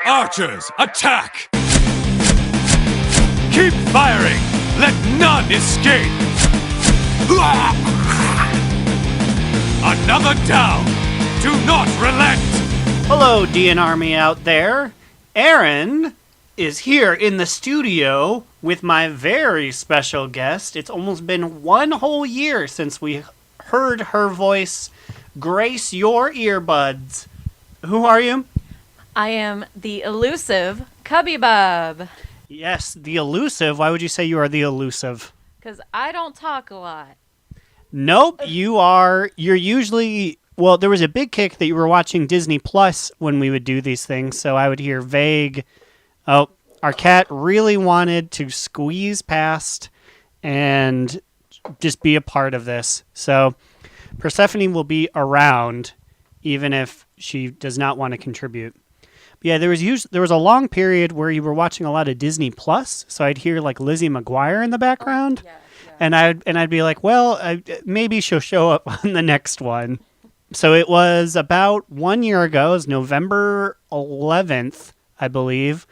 Archers, attack! Keep firing! Let none escape! Another down! Do not relent! Hello, DN Army out there. Aaron is here in the studio with my very special guest. It's almost been one whole year since we heard her voice grace your earbuds. Who are you? I am the elusive Cubbybub. Yes, the elusive. Why would you say you are the elusive? Because I don't talk a lot. Nope, you're usually... Well, there was a big kick that you were watching Disney Plus when we would do these things, so I would hear vague... Oh, our cat really wanted to squeeze past and just be a part of this. So Persephone will be around, even if she does not want to contribute. But yeah, there was a long period where you were watching a lot of Disney Plus, so I'd hear like Lizzie McGuire in the background, and I'd be like, well, maybe she'll show up on the next one. So it was about 1 year ago, it was November 11th, I believe.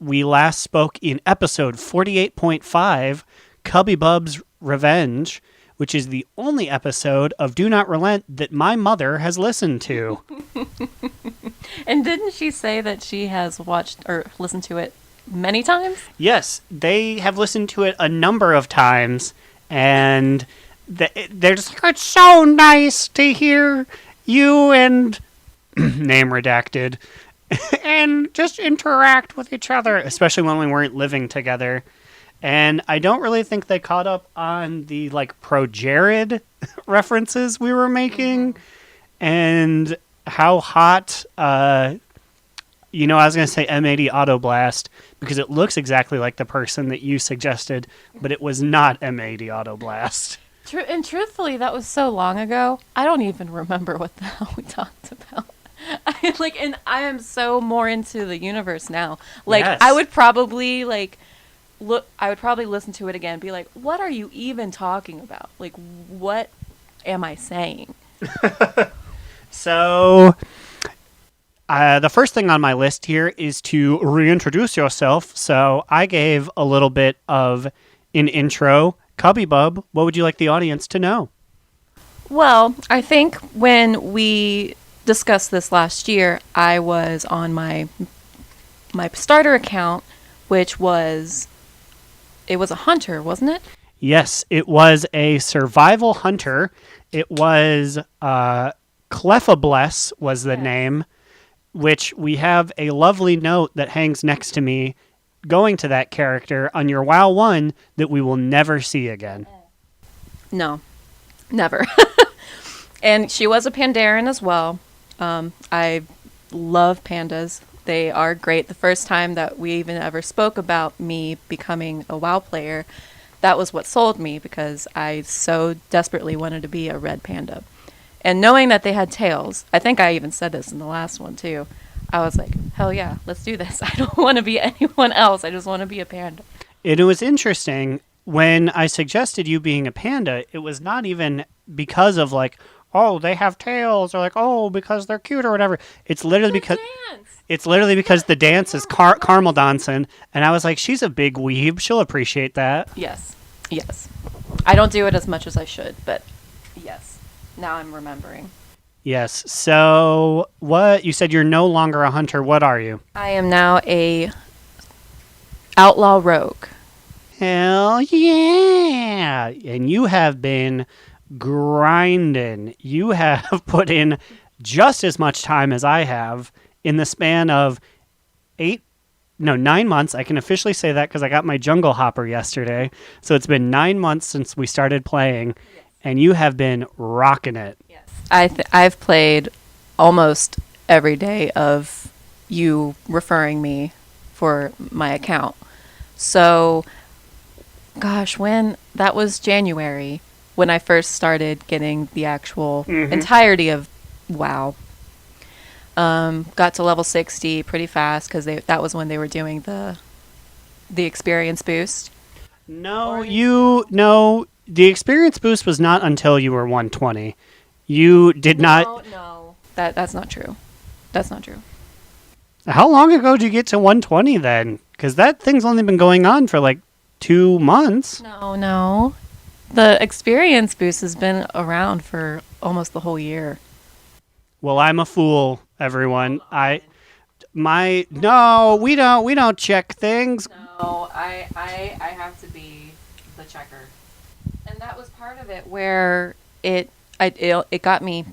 We last spoke in episode 48.5, Cubbybub's Revenge, which is the only episode of Do Not Relent that my mother has listened to. And didn't she say that she has watched or listened to it many times? Yes, they have listened to it a number of times, and they're just like, it's so nice to hear you and name redacted and just interact with each other, especially when we weren't living together. And I don't really think they caught up on the like Pro Jared references we were making, and how hot, I was going to say M80 Auto Blast because it looks exactly like the person that you suggested, but it was not M80 Auto Blast. And truthfully, that was so long ago, I don't even remember what the hell we talked about. And I am so more into the universe now. Like, yes. I would probably listen to it again and be like, what are you even talking about? Like, what am I saying? So, the first thing on my list here is to reintroduce yourself. So, I gave a little bit of an intro. Cubbybub, what would you like the audience to know? Well, I think when we discussed this last year, I was on my starter account, which was... It was a hunter, wasn't it? Yes, it was a survival hunter. It was Cleffabless was the name, which we have a lovely note that hangs next to me going to that character on your WoW 1 that we will never see again. No, never. And she was a Pandaren as well. I love pandas. They are great. The first time that we even ever spoke about me becoming a WoW player, that was what sold me because I so desperately wanted to be a red panda. And knowing that they had tails, I think I even said this in the last one too, I was like, hell yeah, let's do this. I don't want to be anyone else. I just want to be a panda. And it was interesting when I suggested you being a panda, it was not even because of like, oh, they have tails, or like, oh, because they're cute or whatever. It's literally because the dance is caramel dancing, and I was like, she's a big weeb. She'll appreciate that. Yes. I don't do it as much as I should, but yes. Now I'm remembering. Yes. So, what you said you're no longer a hunter. What are you? I am now a outlaw rogue. Hell yeah! And you have been grinding. You have put in just as much time as I have in the span of 9 months. I can officially say that because I got my jungle hopper yesterday. So it's been 9 months since we started playing, and you have been rocking it. Yes. I've played almost every day of you referring me for my account. So, gosh, that was January when I first started getting the actual entirety of WoW. Got to level 60 pretty fast because that was when they were doing the experience boost. No, the experience boost was not until you were 120. You did not. No, that's not true. That's not true. How long ago did you get to 120 then? Because that thing's only been going on for like 2 months. No. The experience boost has been around for almost the whole year. Well, I'm a fool, everyone. No, we don't check things. No, I have to be the checker. And that was part of it where it got me.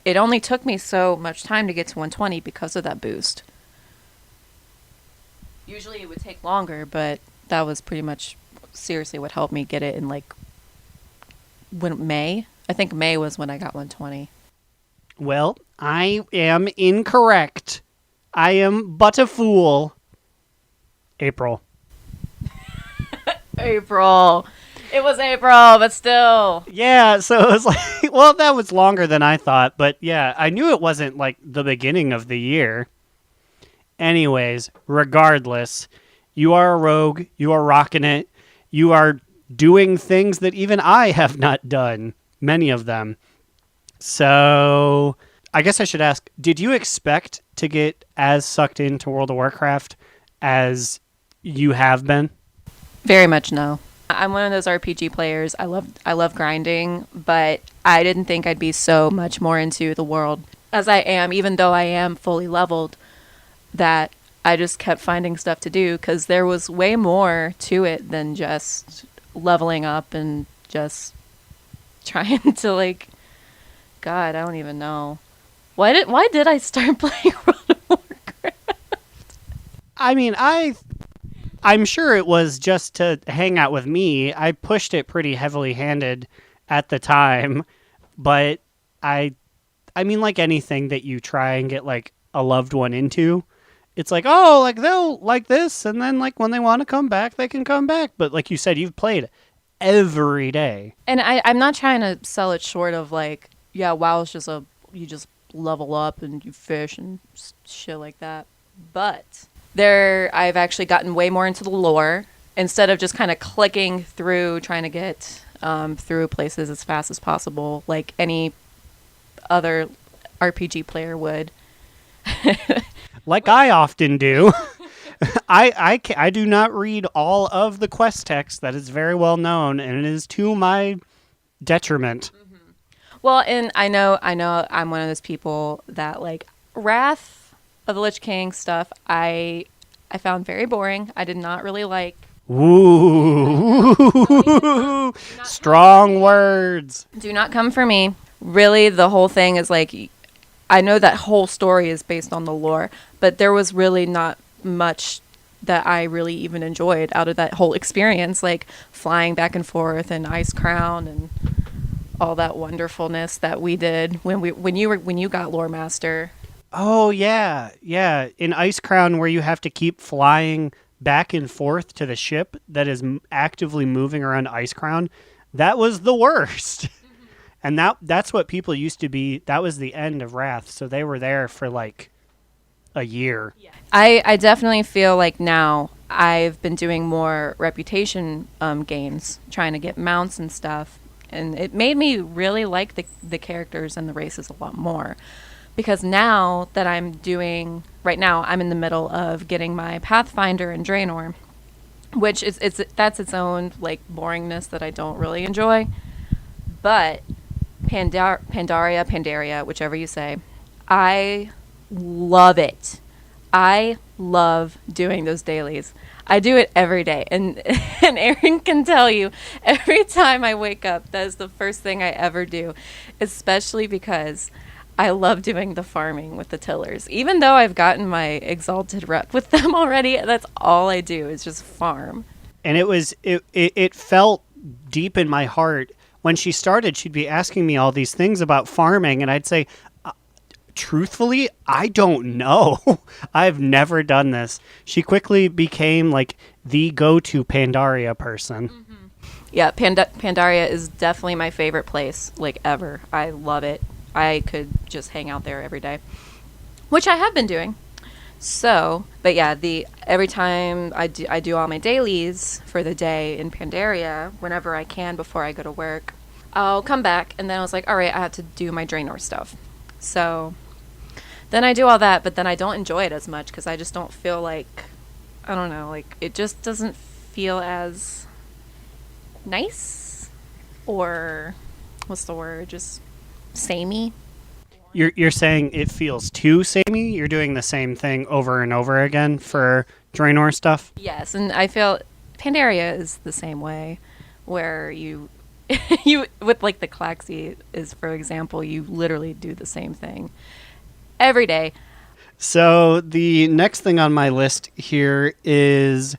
It only took me so much time to get to 120 because of that boost. Usually it would take longer, but that was pretty much seriously what helped me get it in like May. I think May was when I got 120. Well, I am incorrect. I am but a fool. April. April. It was April, but still. Yeah, so it was like, well, that was longer than I thought, but yeah, I knew it wasn't like the beginning of the year. Anyways, regardless, you are a rogue, you are rocking it, you are doing things that even I have not done, many of them. So, I guess I should ask, did you expect to get as sucked into World of Warcraft as you have been? Very much no. I'm one of those RPG players. I love grinding, but I didn't think I'd be so much more into the world as I am, even though I am fully leveled, that I just kept finding stuff to do because there was way more to it than just leveling up and just trying to like, God, I don't even know. Why did I start playing World of Warcraft? I mean, I'm sure it was just to hang out with me. I pushed it pretty heavily handed at the time, but I mean, like anything that you try and get like a loved one into, it's like, oh, like they'll like this, and then like when they want to come back, they can come back. But like you said, you've played every day. And I'm not trying to sell it short of like, yeah, WoW is just you just level up and you fish and shit like that. But I've actually gotten way more into the lore instead of just kind of clicking through, trying to get through places as fast as possible, like any other RPG player would. Like I often do. I do not read all of the quest text. That is very well known, and it is to my detriment. Mm-hmm. Well, and I know I'm one of those people that like Wrath of the Lich King stuff. I found very boring. I did not really like. Ooh, strong words. Do not come for me. Really, the whole thing is like, I know that whole story is based on the lore, but there was really not much that I really even enjoyed out of that whole experience, like flying back and forth and Ice Crown and all that wonderfulness that we did when you got Lore Master. Oh yeah. In Ice Crown, where you have to keep flying back and forth to the ship that is actively moving around Ice Crown, that was the worst. And that's what people used to be. That was the end of Wrath, so they were there for like a year. Yeah. I definitely feel like now I've been doing more reputation games, trying to get mounts and stuff, and it made me really like the characters and the races a lot more. Because now that right now I'm in the middle of getting my Pathfinder and Draenor, which that's its own like boringness that I don't really enjoy. But Pandaria, whichever you say, I love it. I love doing those dailies. I do it every day, and Aaron can tell you, every time I wake up, that is the first thing I ever do, especially because I love doing the farming with the tillers. Even though I've gotten my exalted rep with them already, that's all I do is just farm. And it felt deep in my heart. When she started, she'd be asking me all these things about farming, and I'd say, truthfully, I don't know. I've never done this. She quickly became like the go-to Pandaria person. Mm-hmm. Yeah, Pandaria is definitely my favorite place, like ever. I love it. I could just hang out there every day, which I have been doing. So, but yeah, every time I do all my dailies for the day in Pandaria, whenever I can before I go to work, I'll come back, and then I was like, all right, I have to do my Draenor stuff. So then I do all that, but then I don't enjoy it as much because I just don't feel like, I don't know, like it just doesn't feel as nice, or what's the word, just samey. You're saying it feels too samey? You're doing the same thing over and over again for Draenor stuff? Yes, and I feel Pandaria is the same way, where you with like the Klaxi is, for example, you literally do the same thing every day. So the next thing on my list here is,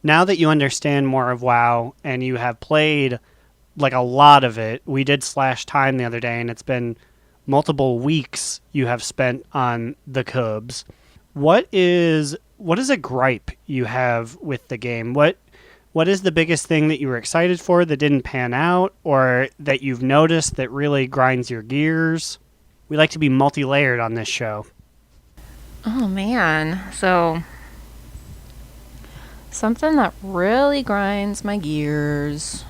now that you understand more of WoW and you have played like a lot of it, we did slash time the other day, and it's been multiple weeks you have spent on the Cubbs. What is a gripe you have with the game? What is the biggest thing that you were excited for that didn't pan out, or that you've noticed that really grinds your gears? We like to be multi-layered on this show. Oh man, so something that really grinds my gears.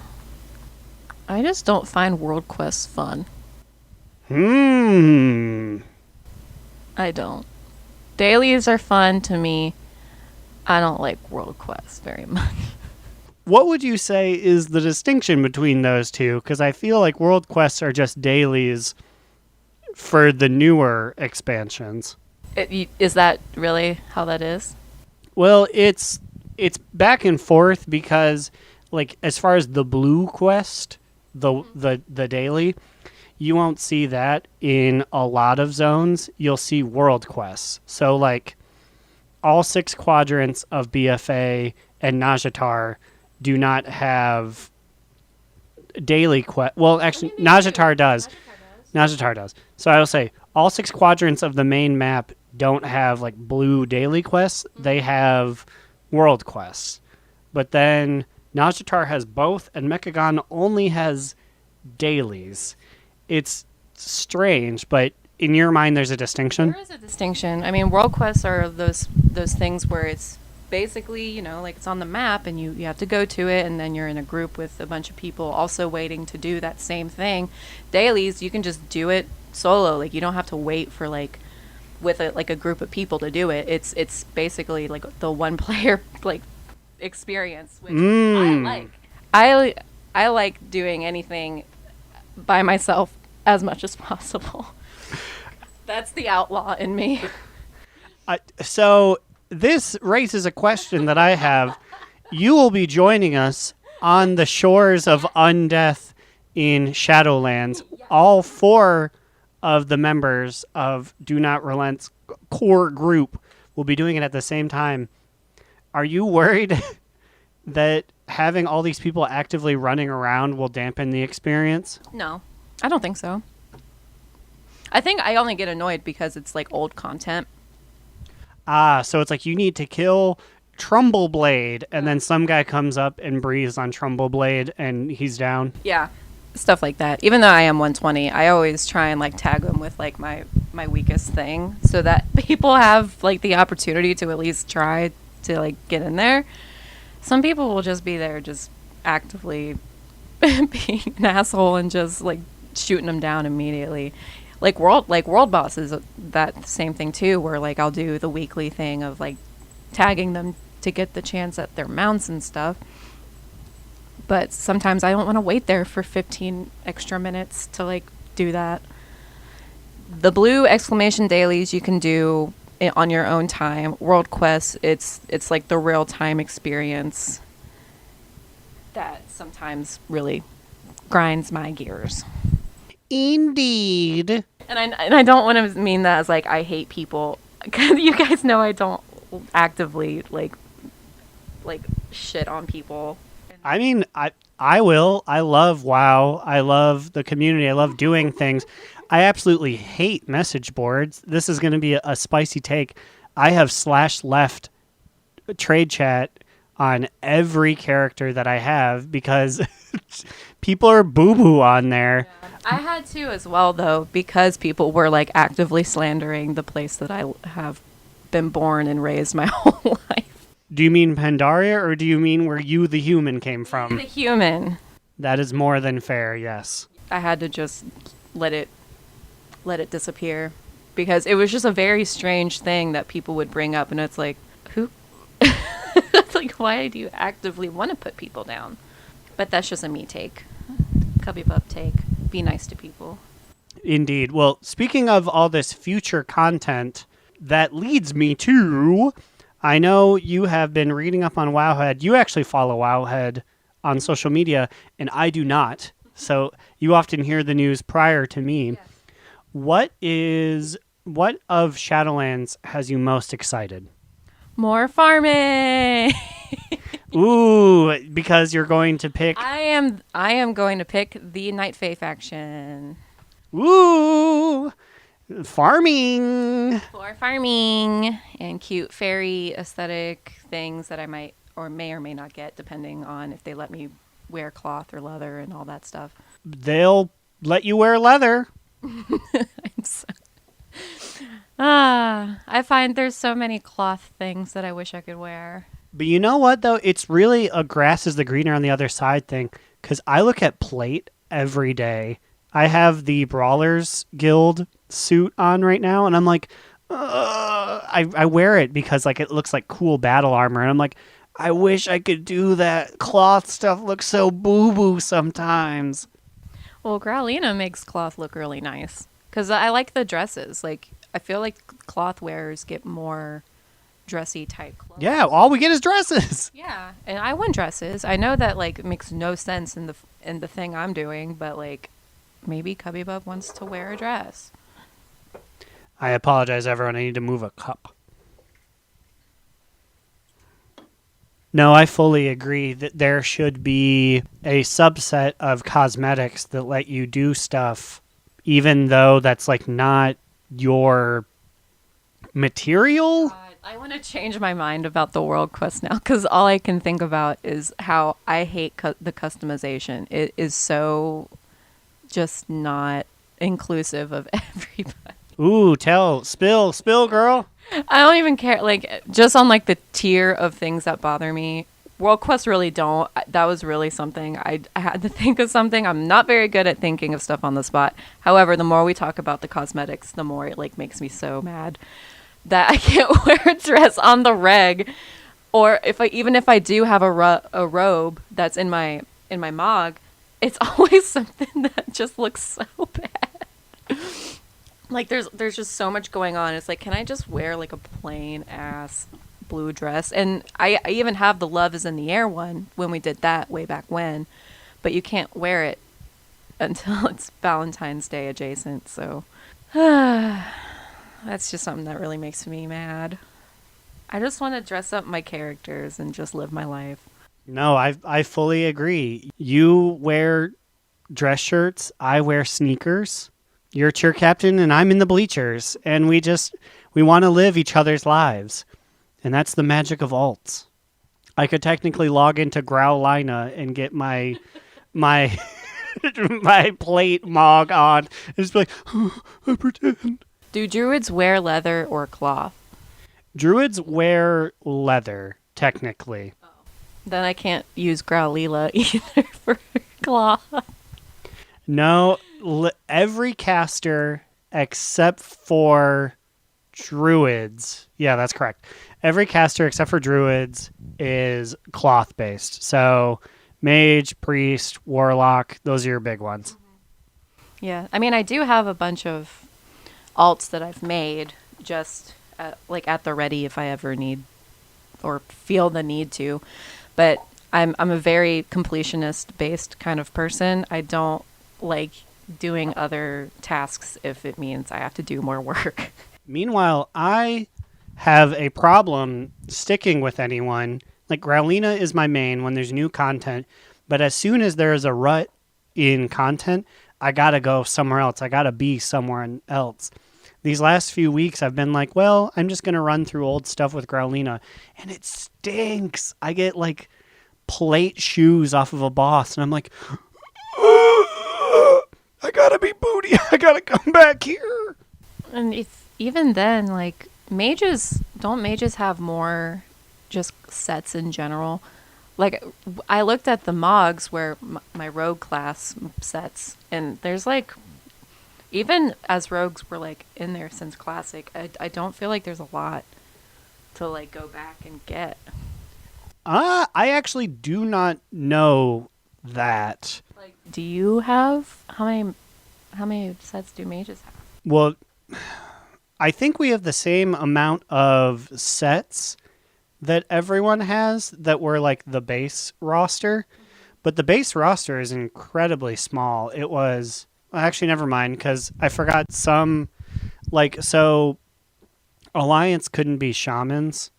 I just don't find world quests fun. I don't. Dailies are fun to me. I don't like world quests very much. What would you say is the distinction between those two? Because I feel like world quests are just dailies for the newer expansions. Is that really how that is? Well, it's back and forth, because like as far as the blue quest, the daily, you won't see that in a lot of zones. You'll see world quests. So like all 6 quadrants of BFA and Najatar do not have daily quest. Well, actually, Najatar does. Najatar does. So I will say all 6 quadrants of the main map don't have like blue daily quests. They have world quests. But then Najatar has both, and Mechagon only has dailies. It's strange, but in your mind, there's a distinction? There is a distinction. I mean, world quests are those things where it's basically, you know, like it's on the map and you have to go to it, and then you're in a group with a bunch of people also waiting to do that same thing. Dailies, you can just do it solo. Like, you don't have to wait for like with a group of people to do it. It's basically like the one player like experience, which I like. I like doing anything by myself as much as possible. That's the outlaw in me. So this raises a question that I have. You will be joining us on the shores of Undeath in Shadowlands. All 4 of the members of Do Not Relent's core group will be doing it at the same time. Are you worried that having all these people actively running around will dampen the experience? No, I don't think so. I think I only get annoyed because it's like old content. So it's like you need to kill Trumbleblade, and then some guy comes up and breathes on Trumbleblade, and he's down. Yeah, stuff like that. Even though I am 120, I always try and like tag them with like my weakest thing, so that people have like the opportunity to at least try to like get in there. Some people will just be there just actively being an asshole and just like shooting them down immediately. Like world bosses, that same thing too, where like I'll do the weekly thing of like tagging them to get the chance at their mounts and stuff. But sometimes I don't want to wait there for 15 extra minutes to like do that. The blue exclamation dailies you can do on your own time. World quests, it's like the real time experience that sometimes really grinds my gears. Indeed. And I don't want to mean that as like I hate people, because you guys know I don't actively like shit on people. I mean, I will. I love WoW. I love the community. I love doing things. I absolutely hate message boards. This is going to be a spicy take. I have /left trade chat on every character that I have because people are boo-boo on there. Yeah. I had to as well, though, because people were like actively slandering the place that I have been born and raised my whole life. Do you mean Pandaria, or do you mean where you, the human, came from? The human. That is more than fair, yes. I had to just let it disappear. because it was just a very strange thing that people would bring up, and it's like, who? It's like, why do you actively want to put people down? But that's just a me take. Cubbybub take. Be nice to people. Indeed. Well, speaking of all this future content, that leads me to, I know you have been reading up on Wowhead. You actually follow Wowhead on social media, and I do not. So you often hear the news prior to me. Yes. What of Shadowlands has you most excited? More farming. Ooh, because you're going to pick. I am going to pick the Night Fae faction. Ooh, farming. For farming and cute fairy aesthetic things that I might or may not get, depending on if they let me wear cloth or leather and all that stuff. They'll let you wear leather. I find there's so many cloth things that I wish I could wear. But you know what, though? It's really a grass is the greener on the other side thing, because I look at plate every day. I have the Brawlers Guild suit on right now, and I'm like, I wear it because like it looks like cool battle armor, and I'm like, I wish I could do that. Cloth stuff looks so boo-boo sometimes. Well, Growlina makes cloth look really nice, because I like the dresses. Like, I feel like cloth wearers get more dressy type clothes. Yeah, all we get is dresses. Yeah, and I want dresses. I know that like it makes no sense in the thing I'm doing, but like maybe Cubbybub wants to wear a dress. I apologize, everyone. I need to move a cup. No, I fully agree that there should be a subset of cosmetics that let you do stuff, even though that's like not your material. I want to change my mind about the World Quest now, because all I can think about is how I hate the customization. It is so just not inclusive of everybody. Ooh, spill, girl. I don't even care. Like, just on like the tier of things that bother me, World Quest really don't. That was really something I had to think of something. I'm not very good at thinking of stuff on the spot. However, the more we talk about the cosmetics, the more it like makes me so mad that I can't wear a dress on the reg, or even if I do have a robe that's in my MOG, it's always something that just looks so bad. Like there's just so much going on. It's like, can I just wear like a plain ass blue dress? And I even have the Love is in the Air one when we did that way back when, but you can't wear it until it's Valentine's Day adjacent. So that's just something that really makes me mad. I just want to dress up my characters and just live my life. No, I fully agree. You wear dress shirts, I wear sneakers. You're cheer captain and I'm in the bleachers, and we want to live each other's lives. And that's the magic of alts. I could technically log into Growlina and get my my plate MOG on and just be like, I pretend. Do druids wear leather or cloth? Druids wear leather, technically. Then I can't use Growlila either for cloth. No, every caster except for druids. Yeah, that's correct. Every caster except for druids is cloth based. So mage, priest, warlock, those are your big ones. Yeah, I mean, I do have a bunch of alts that I've made just at the ready if I ever need or feel the need to. But I'm a very completionist based kind of person. I don't like doing other tasks if it means I have to do more work. Meanwhile, I have a problem sticking with anyone. Like, Growlina is my main when there's new content, but as soon as there's a rut in content, I gotta go somewhere else. I gotta be somewhere else. These last few weeks, I've been like, well, I'm just gonna run through old stuff with Growlina, and it stinks. I get, like, plate shoes off of a boss, and I'm like, I gotta be booty. I gotta come back here. And even then, like, don't mages have more just sets in general? Like, I looked at the MOGs where my rogue class sets, and there's like, Even as rogues were like in there since classic, I don't feel like there's a lot to like go back and get. I actually do not know that. Like, do you have how many sets do mages have? Well, I think we have the same amount of sets that everyone has that were like the base roster, but the base roster is incredibly small. It was actually never mind because I forgot some so Alliance couldn't be shamans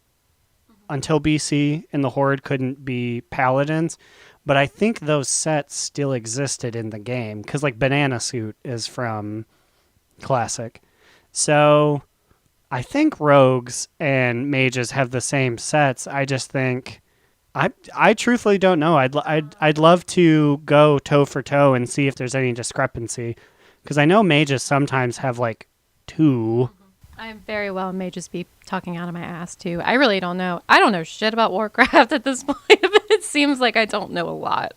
until BC, and the Horde couldn't be paladins. But I think those sets still existed in the game because like Banana Suit is from Classic. So I think rogues and mages have the same sets. I just think I truthfully don't know. I'd love to go toe for toe and see if there's any discrepancy because I know mages sometimes have like 2. I very well may just be talking out of my ass too. I really don't know. I don't know shit about Warcraft at this point, but it seems like I don't know a lot,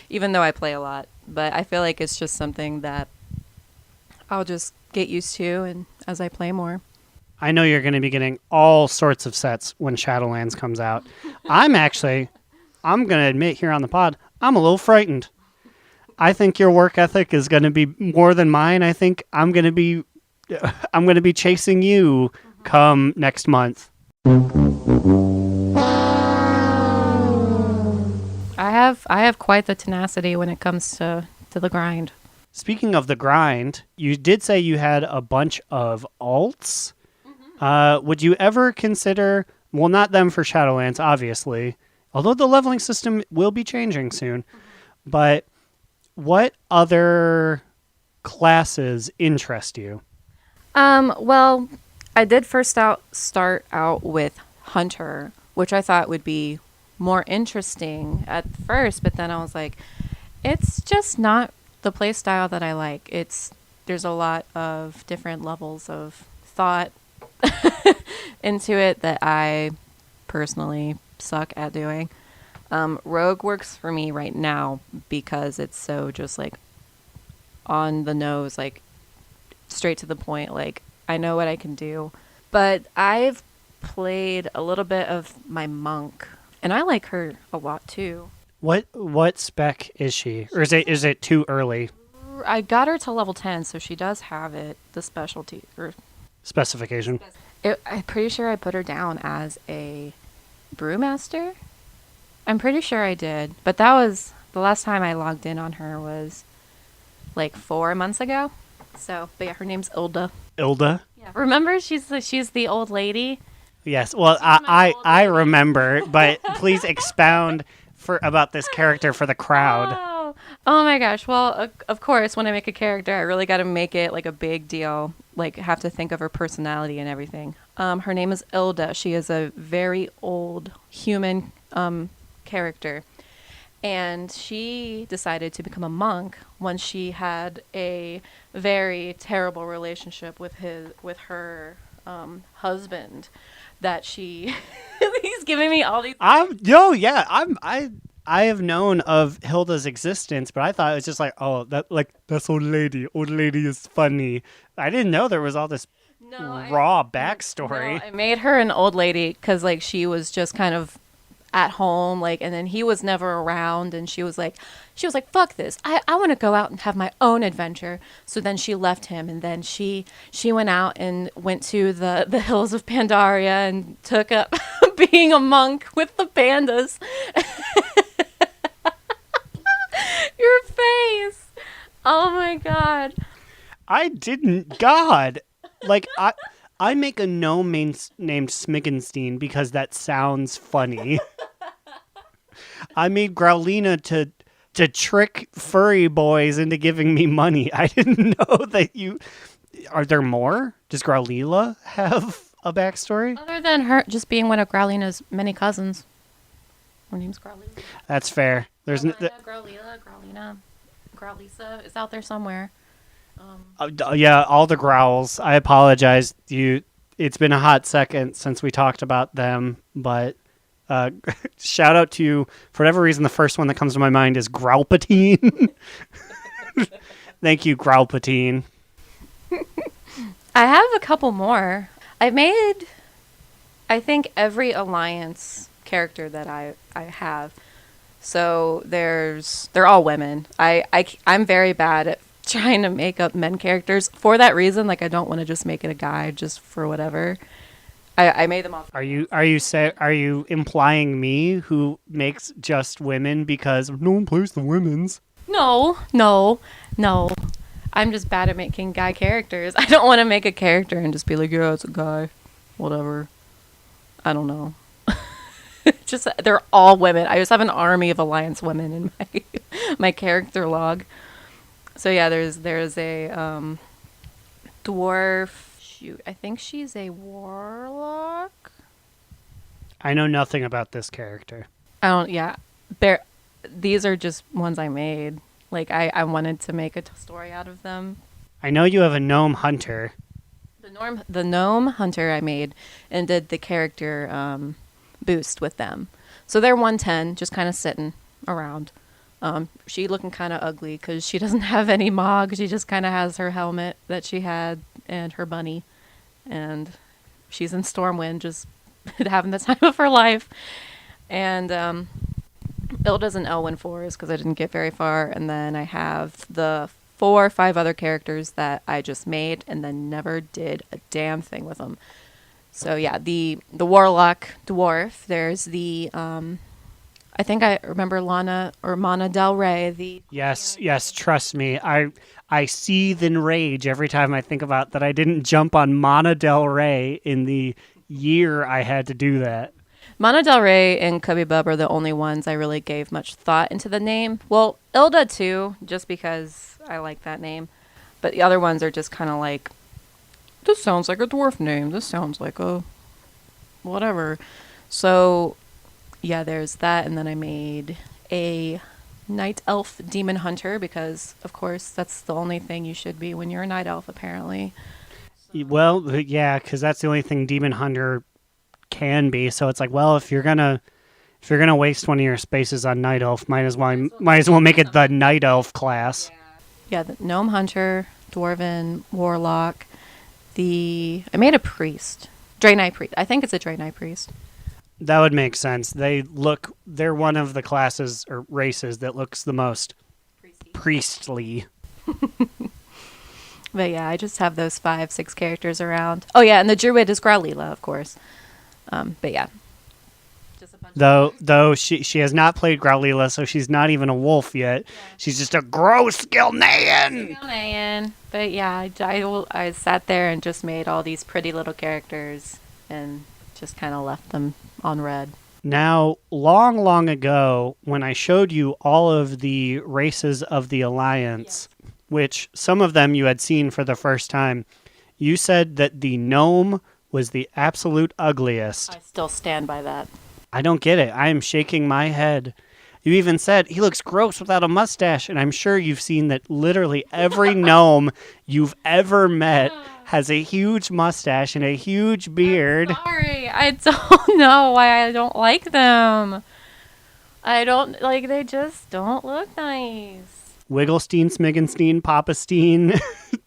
even though I play a lot. But I feel like it's just something that I'll just get used to and as I play more. I know you're going to be getting all sorts of sets when Shadowlands comes out. I'm going to admit here on the pod, I'm a little frightened. I think your work ethic is going to be more than mine. I think I'm going to be chasing you come next month. I have quite the tenacity when it comes to the grind. Speaking of the grind, you did say you had a bunch of alts. Would you ever consider, well, not them for Shadowlands, obviously, although the leveling system will be changing soon, but what other classes interest you? Well, I did start out with Hunter, which I thought would be more interesting at first, but then I was like, it's just not the play style that I like. There's a lot of different levels of thought into it that I personally suck at doing. Rogue works for me right now because it's so just like on the nose, like straight to the point. Like I know what I can do, but I've played a little bit of my monk, and I like her a lot too. What spec is she, or is it too early? I got her to level 10, so she does have it. The specialty or specification. I'm pretty sure I put her down as a brewmaster. I'm pretty sure I did, but that was the last time I logged in on her was like 4 months ago. So, but yeah, her name's Ilda. Ilda? Yeah. Remember, she's the old lady. Yes. Well, I remember, but please expound about this character for the crowd. Oh my gosh. Well, of course, when I make a character, I really got to make it like a big deal. Like, have to think of her personality and everything. Her name is Ilda. She is a very old human character. And she decided to become a monk when she had a very terrible relationship with her husband. That she, he's giving me all these. I have known of Hilda's existence, but I thought it was just like, oh, that's old lady. Old lady is funny. I didn't know there was all this raw backstory. No, I made her an old lady because like she was just kind of at home, like, and then he was never around, and she was like, fuck this, I want to go out and have my own adventure. So then she left him, and then she went out and went to the hills of Pandaria and took up being a monk with the pandas. Your face, oh my god. I didn't. God, like I make a gnome named Smiggenstein because that sounds funny. I made Growlina to trick furry boys into giving me money. I didn't know that you... Are there more? Does Growlila have a backstory? Other than her just being one of Growlina's many cousins. Her name's Growlina. That's fair. There's Growlina, Growlisa is out there somewhere. Yeah, all the growls. I apologize. It's been a hot second since we talked about them, but shout out to you. For whatever reason, the first one that comes to my mind is Growlpatine. Thank you, Growlpatine. I have a couple more. I've made, I think, every Alliance character that I have. So they're all women. I'm very bad at trying to make up men characters. For that reason, like I don't want to just make it a guy just for whatever. I made them all. Are you implying me who makes just women because no one plays the women's? No. I'm just bad at making guy characters. I don't want to make a character and just be like, yeah, it's a guy. Whatever. I don't know. Just they're all women. I just have an army of Alliance women in my character log. So yeah, there's a dwarf. Shoot, I think she's a warlock. I know nothing about this character. I don't. Yeah, these are just ones I made. Like I wanted to make a story out of them. I know you have a gnome hunter. The gnome hunter I made and did the character boost with them. So they're 110, just kind of sitting around. She looking kind of ugly because she doesn't have any mog. She just kind of has her helmet that she had and her bunny. And she's in Stormwind, just having the time of her life. And Ilda's an Elwyn Forest because I didn't get very far. And then I have the 4 or 5 other characters that I just made and then never did a damn thing with them. So yeah, the warlock dwarf. There's the I think I remember Lana or Mana Del Rey. Yes, trust me. I seethe in rage every time I think about that I didn't jump on Mana Del Rey in the year I had to do that. Mana Del Rey and Cubbybub are the only ones I really gave much thought into the name. Well, Ilda too, just because I like that name. But the other ones are just kind of like, this sounds like a dwarf name. This sounds like a whatever. So yeah, there's that. And then I made a night elf demon hunter because, of course, that's the only thing you should be when you're a night elf, apparently. Well, yeah, because that's the only thing demon hunter can be. So it's like, well, if you're gonna waste one of your spaces on night elf, might as well make it the night elf class. Yeah, the gnome hunter, dwarven warlock. I made a priest, Draenei priest. I think it's a Draenei priest. That would make sense. They're one of the classes or races that looks the most priestly. But yeah, I just have those 5-6 characters around. Oh yeah, and the druid is Growlila, of course. But yeah. Just a bunch Though she has not played Growlila, so she's not even a wolf yet. Yeah. She's just a gross Gilnean. But yeah, I sat there and just made all these pretty little characters and just kind of left them on red. Now, long ago, when I showed you all of the races of the Alliance, yes, which some of them you had seen for the first time, you said that the gnome was the absolute ugliest. I still stand by that. I don't get it. I am shaking my head. You even said, he looks gross without a mustache, and I'm sure you've seen that literally every gnome you've ever met has a huge mustache and a huge beard. I'm sorry. I don't know why I don't like them. They just don't look nice. Wigglestein, Smiggenstein, Papastein,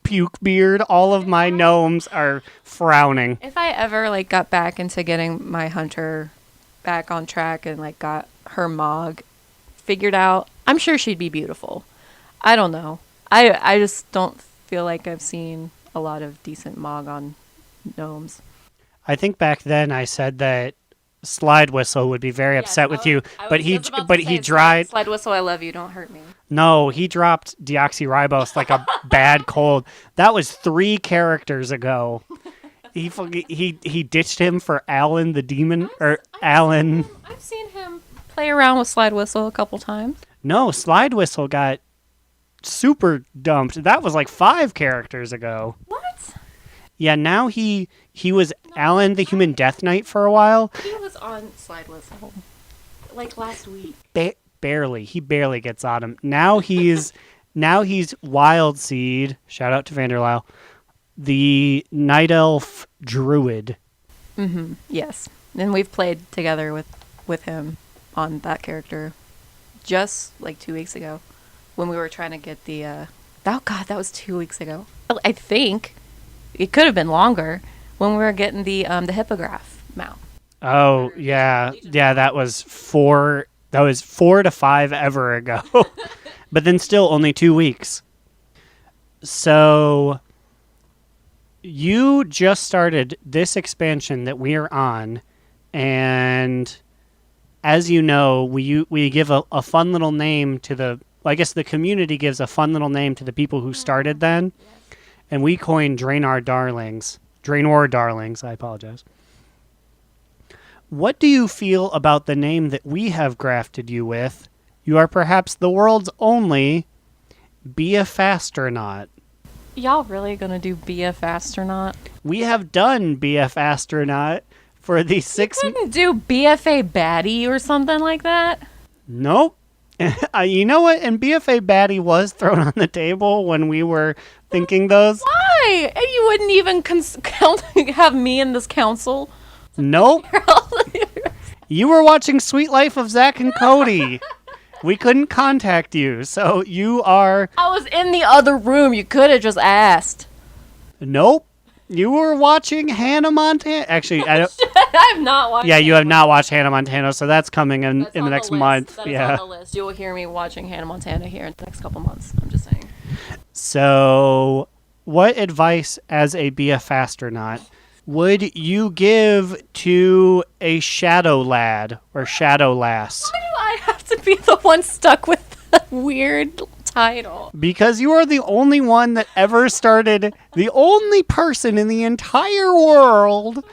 Puke Beard, all of my gnomes are frowning. If I ever got back into getting my hunter back on track and got her mog figured out, I'm sure she'd be beautiful. I don't know. I just don't feel like I've seen a lot of decent mog on gnomes. I think back then I said that Slide Whistle would be very upset with you, but he dried. Slide Whistle, I love you. Don't hurt me. No, he dropped deoxyribose like a bad cold. That was 3 characters ago. He ditched him for Alan the demon Alan. I've seen him play around with Slide Whistle a couple times. No, Slide Whistle got super dumped. That was 5 characters ago. What? Yeah, now he was Alan the Human Death Knight for a while. He was on Slide Whistle last week. Barely. He barely gets on him. Now he's Wild Seed. Shout out to Vanderlyle. The Night Elf Druid. Mm-hmm. Yes. And we've played together with him on that character just 2 weeks ago when we were trying to get the Oh God, that was 2 weeks ago. I think it could have been longer when we were getting the hippogriff mount. Oh, yeah. Yeah, that was 4 to 5 ever ago. But then still only 2 weeks. So you just started this expansion that we are on, and as you know, we give a fun little name to I guess the community gives a fun little name to the people who started then, and we coined Draenor Darlings, I apologize. What do you feel about the name that we have grafted you with? You are perhaps the world's only BFAstronaut. Y'all really gonna do BFAstronaut? We have done BFAstronaut for the 6... You couldn't do BFA baddie or something like that? Nope. You know what? And BFA baddie was thrown on the table when we were thinking those. Why? And you wouldn't even have me in this council? Nope. You were watching Sweet Life of Zach and Cody. We couldn't contact you, so you are... I was in the other room. You could have just asked. Nope. You were watching Hannah Montana. Actually, I don't... I have not watched. Yeah, you have not watched Hannah Montana, so that's coming in the next month. That is yeah. on the list. You will hear me watching Hannah Montana here in the next couple months. I'm just saying. So, what advice as a BFAstronaut would you give to a shadow lad or shadow lass? Why do I have to be the one stuck with the weird title? Because you are the only one that ever started, the only person in the entire world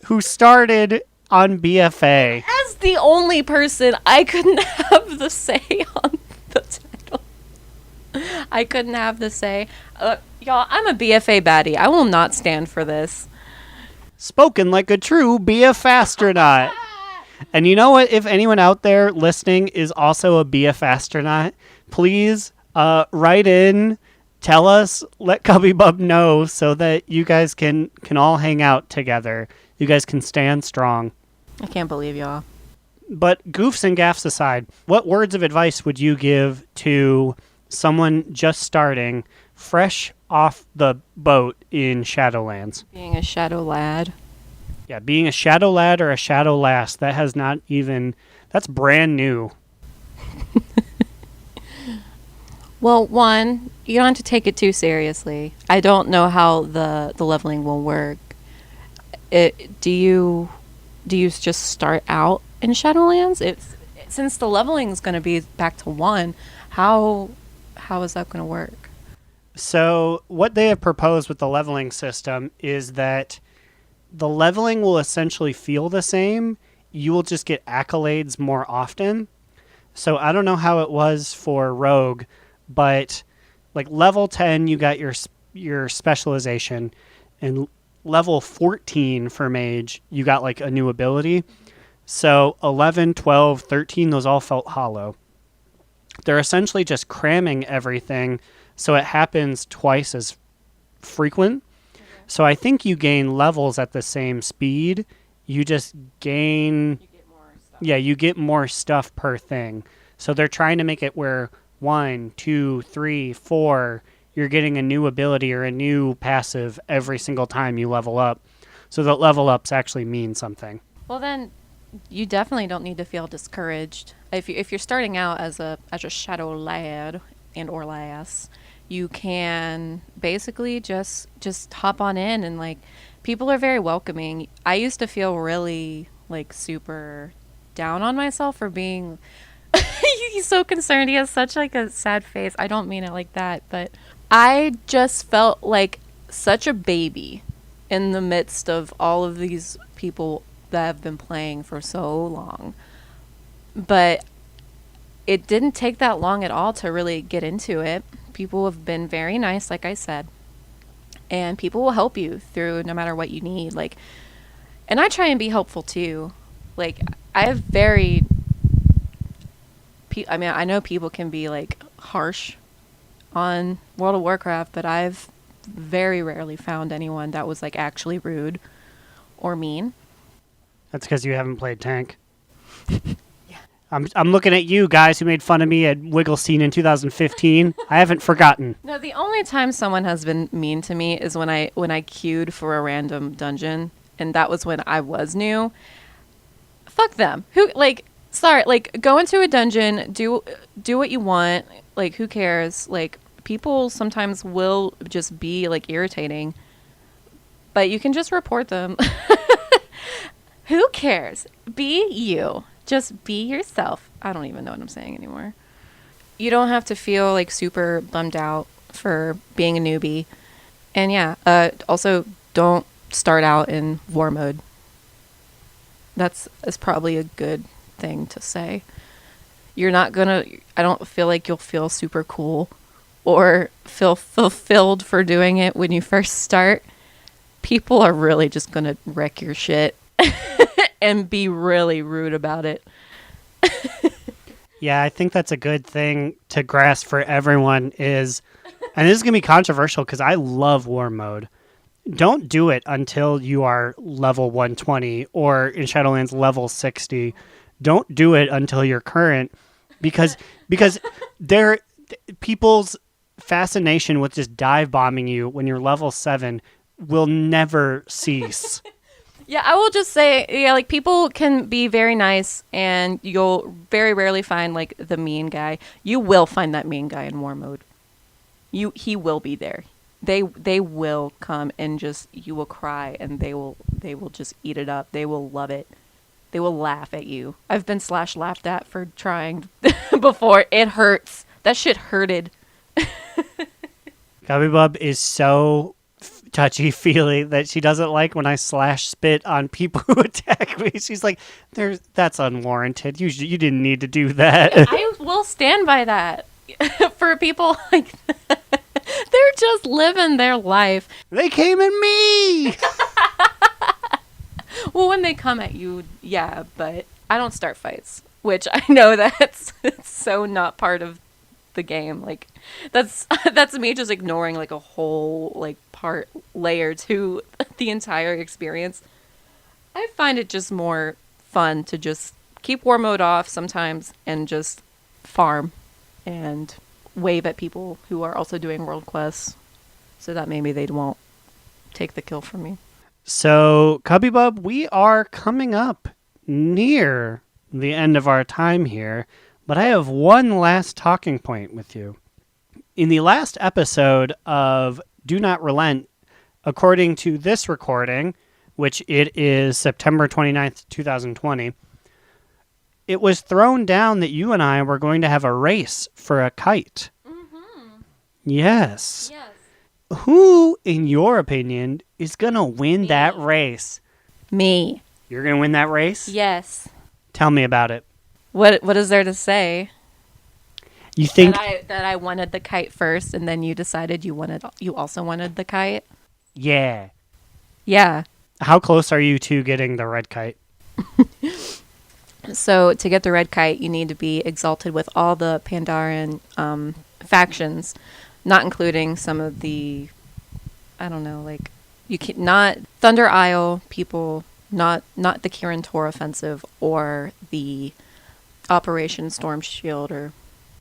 who started on BFA. As the only person, I couldn't have the say on the title. I couldn't have the say. Y'all, I'm a BFA baddie. I will not stand for this. Spoken like a true BFAstronaut. And you know what? If anyone out there listening is also a BFAstronaut, please write in, tell us, let Cubbybub know so that you guys can all hang out together. You guys can stand strong. I can't believe y'all. But goofs and gaffs aside, what words of advice would you give to someone just starting, fresh off the boat in Shadowlands? Being a shadow lad. Yeah, being a shadow lad or a shadow lass, that has not even... That's brand new. Well, one, you don't have to take it too seriously. I don't know how the leveling will work. Do you just start out in Shadowlands? Since the leveling is going to be back to 1, how is that going to work? So what they have proposed with the leveling system is that the leveling will essentially feel the same. You will just get accolades more often. So I don't know how it was for Rogue, but like level 10, you got your specialization, and level 14 for Mage, you got like a new ability. So 11, 12, 13, those all felt hollow. They're essentially just cramming everything so it happens twice as frequent. Okay. So I think you gain levels at the same speed. You just gain... You get more stuff. Yeah, you get more stuff per thing. So they're trying to make it where 1, 2, 3, 4, you're getting a new ability or a new passive every single time you level up. So that level ups actually mean something. Well, then you definitely don't need to feel discouraged. If you're starting out as a shadow lad and or lass, you can basically just hop on in, and like people are very welcoming. I used to feel really like super down on myself for being he's so concerned. He has such like a sad face. I don't mean it like that, but I just felt like such a baby in the midst of all of these people that have been playing for so long. But it didn't take that long at all to really get into it. People have been very nice, like I said. And people will help you through no matter what you need. Like, and I try and be helpful too. Like, I have very... I mean, I know people can be like harsh on World of Warcraft, but I've very rarely found anyone that was like actually rude or mean. That's because you haven't played tank. Yeah. I'm looking at you guys who made fun of me at Wiggle Scene in 2015. I haven't forgotten. No, the only time someone has been mean to me is when I queued for a random dungeon, and that was when I was new. Fuck them. Sorry, go into a dungeon, do what you want. Like, who cares? Like, people sometimes will just be irritating, but you can just report them. Who cares? Be you. Just be yourself. I don't even know what I'm saying anymore. You don't have to feel super bummed out for being a newbie. And yeah, also don't start out in war mode. That's probably a good thing to say. You're not gonna, I don't feel like you'll feel super cool or feel fulfilled for doing it when you first start. People are really just gonna wreck your shit and be really rude about it. Yeah, I think that's a good thing to grasp for everyone is, and this is going to be controversial because I love war mode. Don't do it until you are level 120 or in Shadowlands level 60. Don't do it until you're current because people's fascination with just dive bombing you when you're level 7 will never cease. Yeah, I will just say, people can be very nice, and you'll very rarely find, the mean guy. You will find that mean guy in war mode. He will be there. They will come and you will cry, and they will just eat it up. They will love it. They will laugh at you. I've been laughed at for trying before. It hurts. That shit hurted. Cubbybub is so touchy-feely that she doesn't like when I spit on people who attack me. She's like, that's unwarranted. You didn't need to do that. I will stand by that. For people like that. They're just living their life. They came at me! Well, when they come at you, yeah, but I don't start fights, which I know that's so not part of the game. That's me just ignoring a whole layer to the entire experience. I find it just more fun to just keep war mode off sometimes and just farm and wave at people who are also doing world quests so that maybe they won't take the kill from me. So, Cubbybub, we are coming up near the end of our time here, but I have one last talking point with you. In the last episode of Do Not Relent, according to this recording, which it is September 29th, 2020, it was thrown down that you and I were going to have a race for a kite. Mm-hmm. Yes. Who, in your opinion, is going to win that race? Me. You're going to win that race? Yes. Tell me about it. What is there to say? You think that I wanted the kite first, and then you decided you also wanted the kite? Yeah. Yeah. How close are you to getting the red kite? So to get the red kite, you need to be exalted with all the Pandaren factions, not including some of the, I don't know, you can not Thunder Isle people, not the Kirin Tor offensive or the Operation Storm Shield or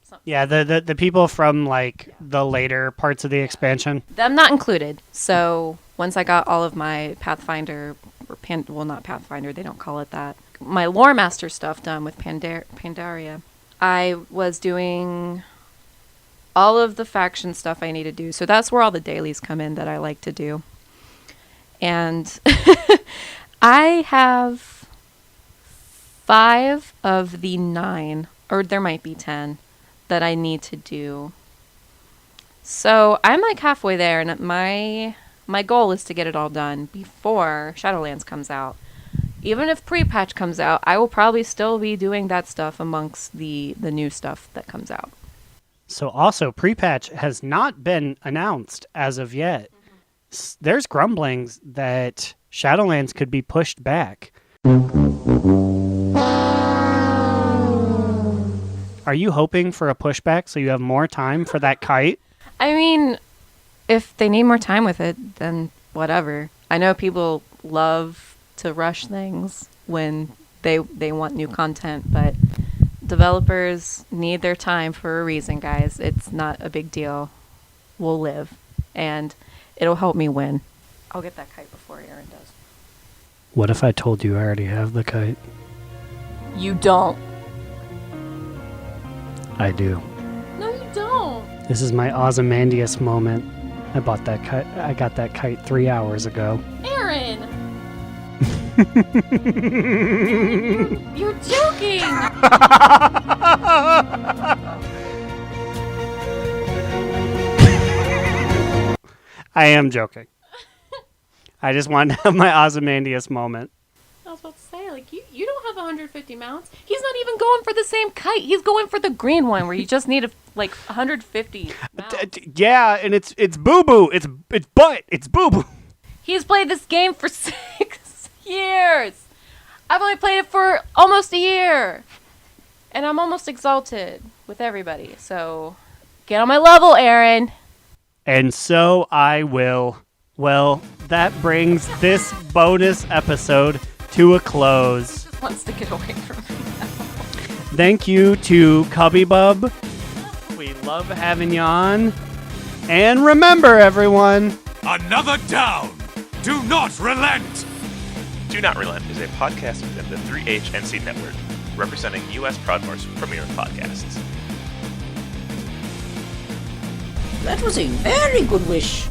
something. Yeah, the people from the later parts of the expansion. Them not included. So once I got all of my Pathfinder, or not Pathfinder, they don't call it that, my Lore Master stuff done with Pandaria, I was doing all of the faction stuff I need to do. So that's where all the dailies come in that I like to do. And I have 5 of the 9, or there might be 10, that I need to do. So I'm halfway there, and my goal is to get it all done before Shadowlands comes out. Even if pre-patch comes out, I will probably still be doing that stuff amongst the new stuff that comes out. So also, pre-patch has not been announced as of yet. Mm-hmm. There's grumblings that Shadowlands could be pushed back. Are you hoping for a pushback so you have more time for that kite? I mean, if they need more time with it, then whatever. I know people love to rush things when they want new content, but Developers need their time for a reason, guys. It's not a big deal. We'll live. And it'll help me win. I'll get that kite before Aaron does. What if I told you I already have the kite? You don't. I do. No, you don't. This is my Ozymandias moment. I bought that kite. I got that kite 3 hours ago. Aaron! You're joking! I am joking. I just wanted to have my Ozymandias moment. I was about to say, like, you don't have 150 mounts. He's not even going for the same kite. He's going for the green one where you just need 150 mounts. Yeah, and it's boo-boo. It's butt. It's boo-boo. He's played this game for 6 years. I've only played it for almost a year. And I'm almost exalted with everybody. So get on my level, Aaron. And so I will. Well, that brings this bonus episode to a close. He just wants to get away from me now. Thank you to Cubbybub. We love having you on. And remember, everyone. Another down. Do not relent. Do Not Relent is a podcast within the 3HNC network, representing U.S. Proudmoore's premier podcasts. That was a very good wish.